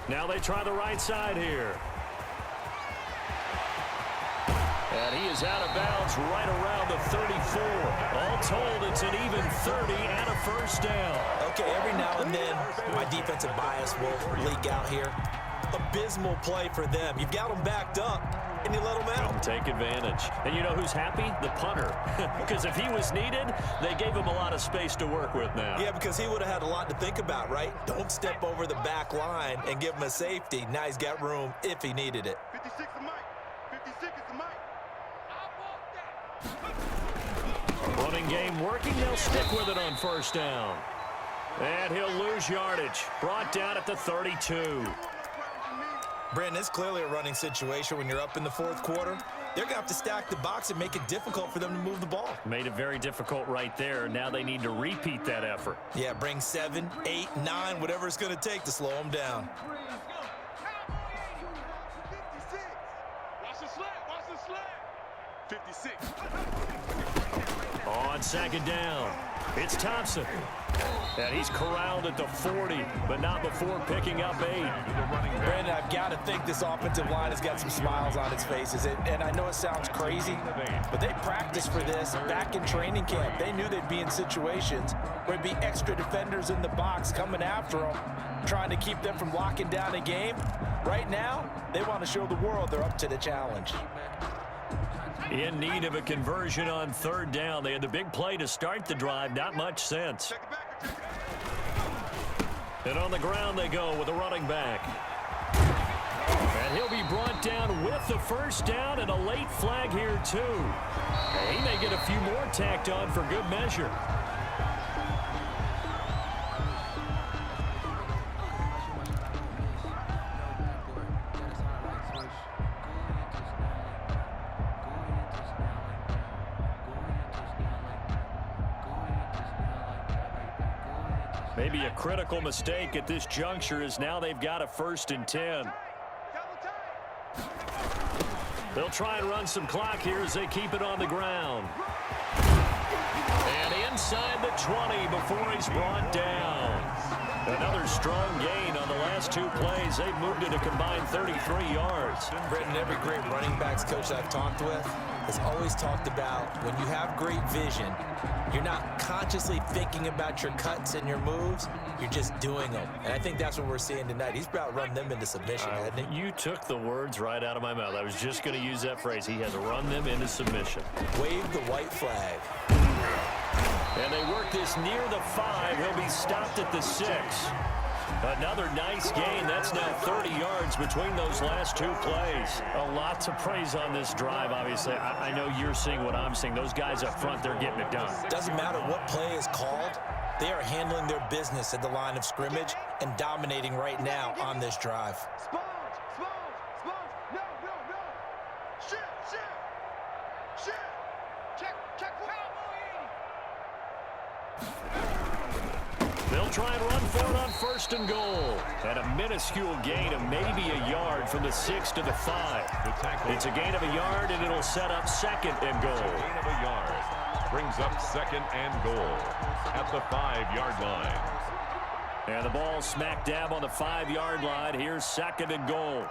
[SPEAKER 3] Now they try the right side here. And he is out of bounds right around the 34. All told, it's an even 30 and a first down.
[SPEAKER 4] Okay, every now and then, my defensive bias will leak out here. Abysmal play for them. You've got them backed up, and you let them out.
[SPEAKER 3] Take advantage. And you know who's happy? The punter. Because if he was needed, they gave him a lot of space to work with now.
[SPEAKER 4] Yeah, because he would have had a lot to think about, right? Don't step over the back line and give him a safety. Now he's got room if he needed it.
[SPEAKER 5] 56 is Mike. 56 is the Mike.
[SPEAKER 3] Running game working. They'll stick with it on first down. And he'll lose yardage. Brought down at the 32.
[SPEAKER 4] Brandon, it's clearly a running situation when you're up in the fourth quarter. They're going to have to stack the box and make it difficult for them to move the ball.
[SPEAKER 3] Made it very difficult right there. Now they need to repeat that effort.
[SPEAKER 4] Yeah, bring 7, 8, 9, whatever it's going to take to slow them down.
[SPEAKER 5] 56. Watch the slap. Watch the slap. 56.
[SPEAKER 3] On second down, it's Thompson. And he's corralled at the 40, but not before picking up 8.
[SPEAKER 4] Brandon, I've got to think this offensive line has got some smiles on its faces. And I know it sounds crazy, but they practiced for this back in training camp. They knew they'd be in situations where there'd be extra defenders in the box coming after them, trying to keep them from locking down a game. Right now, they want to show the world they're up to the challenge.
[SPEAKER 3] In need of a conversion on third down. They had the big play to start the drive. Not much sense. And on the ground they go with a running back. And he'll be brought down with the first down and a late flag here too. He may get a few more tacked on for good measure. Maybe a critical mistake at this juncture is now they've got a 1st and 10. They'll try and run some clock here as they keep it on the ground. And inside the 20 before he's brought down. Another strong gain on the last 2 plays. They've moved it a combined 33 yards.
[SPEAKER 4] Brenton, every great running backs coach I've talked with has always talked about when you have great vision, you're not consciously thinking about your cuts and your moves. You're just doing them. And I think that's what we're seeing tonight. He's about run them into submission, hasn't he?
[SPEAKER 3] You took the words right out of my mouth. I was just going to use that phrase. He has run them into submission.
[SPEAKER 4] Wave the white flag.
[SPEAKER 3] And they work this near the 5. He'll be stopped at the 6. Another nice gain. That's now 30 yards between those last 2 plays. A lot to praise on this drive, obviously. I know you're seeing what I'm seeing. Those guys up front, they're getting it done.
[SPEAKER 4] Doesn't matter what play is called. They are handling their business at the line of scrimmage and dominating right now on this drive.
[SPEAKER 5] Sponge. No. Shit. Check.
[SPEAKER 3] They'll try and run for it on 1st and goal. And a minuscule gain of maybe a yard from the 6 to the 5. It's a gain of a yard, and it'll set up 2nd and goal.
[SPEAKER 2] Gain of a yard brings up 2nd and goal at the 5-yard line.
[SPEAKER 3] And the ball smack dab on the 5-yard line. Here's 2nd and goal.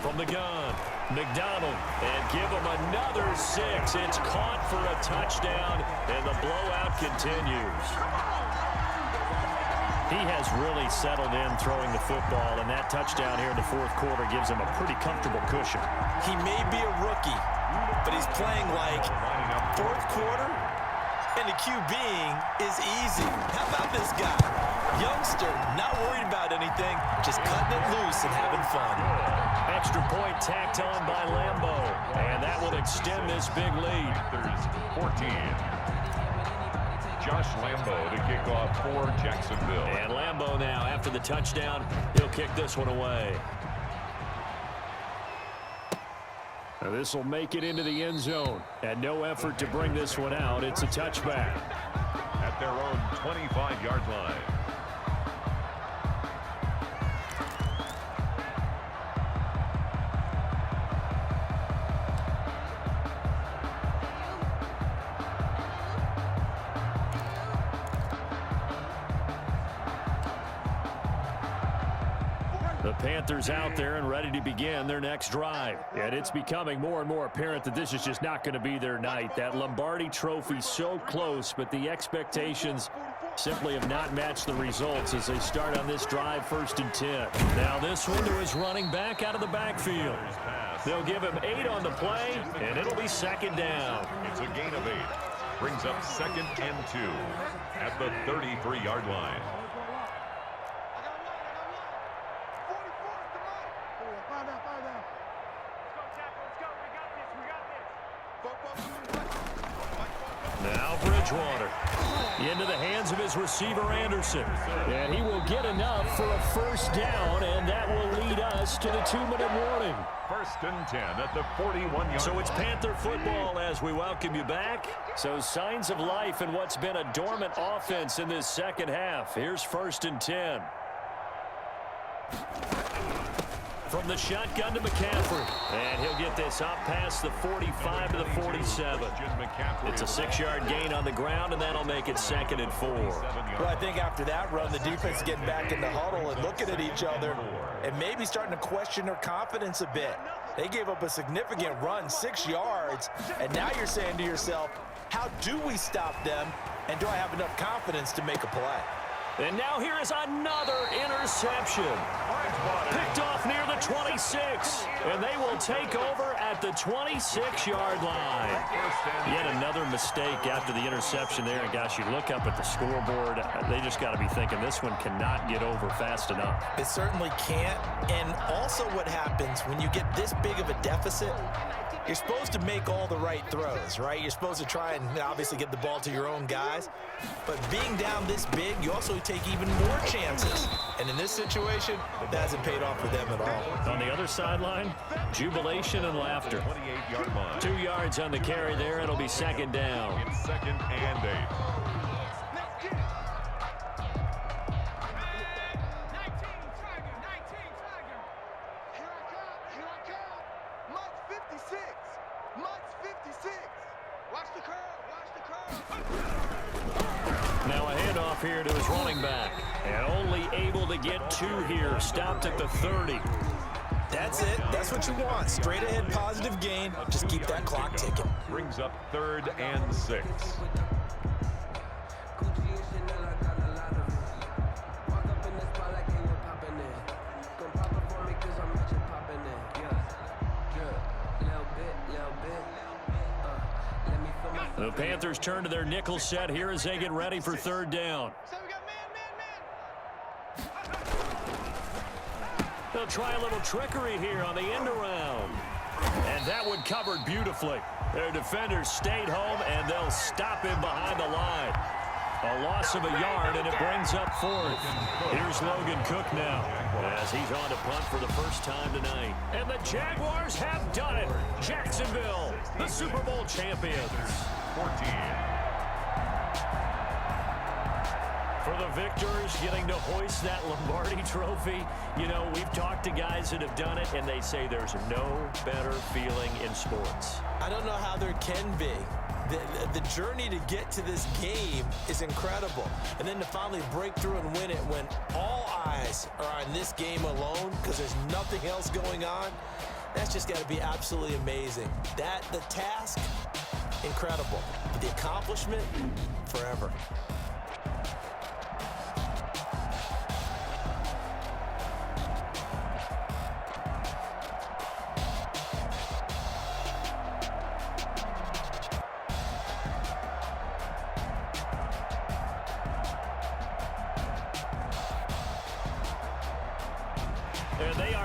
[SPEAKER 3] From the gun, McDonald, and give him another 6. It's caught for a touchdown, and the blowout continues.
[SPEAKER 7] He has really settled in throwing the football, and that touchdown here in the fourth quarter gives him a pretty comfortable cushion.
[SPEAKER 4] He may be a rookie, but he's playing like fourth quarter, and the QBing is easy. How about this guy? Youngster, not worried about anything, just cutting it loose and having fun.
[SPEAKER 7] Extra point tacked on by Lambo, and that will extend this big lead.
[SPEAKER 2] There's 14. Josh Lambo to kick off for Jacksonville.
[SPEAKER 7] And Lambo now, after the touchdown, he'll kick this one away. This will make it into the end zone, and no effort to bring this one out. It's a touchback.
[SPEAKER 2] At their own 25-yard line.
[SPEAKER 7] The Panthers out there and ready to begin their next drive. And it's becoming more and more apparent that this is just not going to be their night. That Lombardi Trophy so close, but the expectations simply have not matched the results as they start on this drive, 1st and 10. Now this one to his running back out of the backfield. They'll give him 8 on the play, and it'll be 2nd down.
[SPEAKER 2] It's a gain of 8. Brings up 2nd and 2 at the 33-yard line.
[SPEAKER 7] Now Bridgewater into the hands of his receiver Anderson, and he will get enough for a 1st down, and that will lead us to the 2-minute warning.
[SPEAKER 2] 1st and 10 at the 41-yard.
[SPEAKER 7] So it's Panther football as we welcome you back. So signs of life in what's been a dormant offense in this second half. Here's 1st and 10. From the shotgun to McCaffrey. And he'll get this up past the 45 to the 47. It's a 6-yard gain on the ground, and that'll make it 2nd and 4.
[SPEAKER 4] Well, I think after that run, the defense getting back in the huddle and looking at each other and maybe starting to question their confidence a bit. They gave up a significant run, 6 yards, and now you're saying to yourself, how do we stop them, and do I have enough confidence to make a play?
[SPEAKER 7] And now here is another interception. Picked off near the 26. And they will take over at the 26-yard line. Yet another mistake after the interception there. And gosh, you look up at the scoreboard, they just got to be thinking this one cannot get over fast enough.
[SPEAKER 4] It certainly can't. And also what happens when you get this big of a deficit, you're supposed to make all the right throws, right? You're supposed to try and obviously get the ball to your own guys. But being down this big, you also take even more chances. And in this situation, that hasn't paid off for them at all.
[SPEAKER 7] On the other sideline, jubilation and laughter.
[SPEAKER 2] 28-yard line.
[SPEAKER 7] 2 yards on the carry there. It'll be 2nd down.
[SPEAKER 2] It's 2nd and 8.
[SPEAKER 7] Now a handoff here to his running back. And only able to get 2 here. Stopped at the 30.
[SPEAKER 4] That's it. That's what you want. Straight ahead positive gain. Just keep that clock ticking.
[SPEAKER 2] Brings up 3rd and 6.
[SPEAKER 7] The Panthers turn to their nickel set here as they get ready for 3rd down. They'll try a little trickery here on the end around. And that one covered beautifully. Their defenders stayed home, and they'll stop him behind the line. A loss of a yard, and it brings up 4th. Here's Logan Cook now as he's on to punt for the first time tonight. And the Jaguars have done it. Jacksonville, the Super Bowl champions.
[SPEAKER 2] 14.
[SPEAKER 7] For the victors, getting to hoist that Lombardi Trophy. You know, we've talked to guys that have done it, and they say there's no better feeling in sports.
[SPEAKER 4] I don't know how there can be. The journey to get to this game is incredible. And then to finally break through and win it when all eyes are on this game alone because there's nothing else going on, that's just got to be absolutely amazing. The task, incredible. But the accomplishment, forever.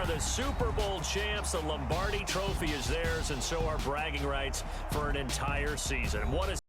[SPEAKER 3] are the Super Bowl champs. The Lombardi Trophy is theirs, and so are bragging rights for an entire season. What a